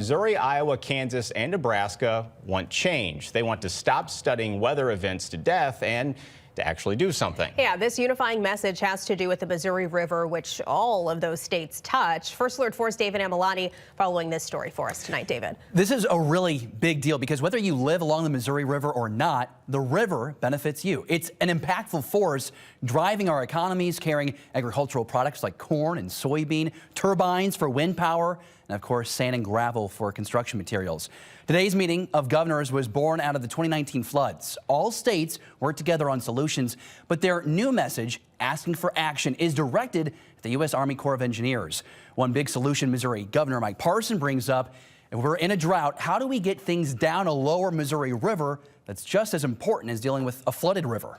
Missouri, Iowa, Kansas, and Nebraska want change. They want to stop studying weather events to death and to actually do something. Yeah, this unifying message has to do with the Missouri River, which all of those states touch. First Alert 4's David Amilani following this story for us tonight. David. This is a really big deal because whether you live along the Missouri River or not, the river benefits you. It's an impactful force driving our economies, carrying agricultural products like corn and soybean, turbines for wind power, and of course, sand and gravel for construction materials. Today's meeting of governors was born out of the 2019 floods. All states worked together on solutions, but their new message asking for action is directed at the U.S. Army Corps of Engineers. One big solution Missouri Governor Mike Parson brings up: if we're in a drought, how do we get things down a lower Missouri River that's just as important as dealing with a flooded river?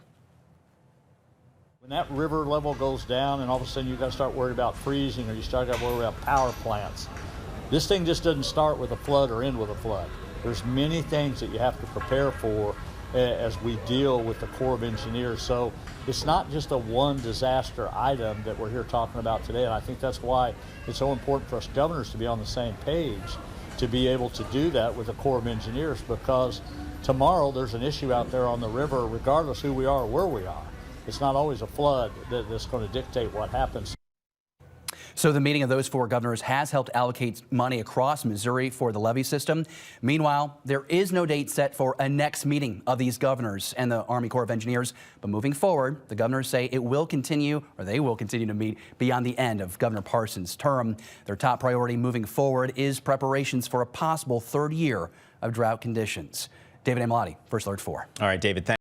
When that river level goes down and all of a sudden you've got to start worrying about freezing, or you start to worry about power plants. This thing just doesn't start with a flood or end with a flood. There's many things that you have to prepare for as we deal with the Corps of Engineers. So it's not just a one disaster item that we're here talking about today. And I think that's why it's so important for us governors to be on the same page, to be able to do that with the Corps of Engineers, because tomorrow there's an issue out there on the river, regardless who we are or where we are. It's not always a flood that's going to dictate what happens. So the meeting of those four governors has helped allocate money across Missouri for the levee system. Meanwhile, there is no date set for a next meeting of these governors and the Army Corps of Engineers. But moving forward, the governors say they will continue to meet beyond the end of Governor Parson's term. Their top priority moving forward is preparations for a possible third year of drought conditions. David Amilani, First Alert 4. All right, David, thanks.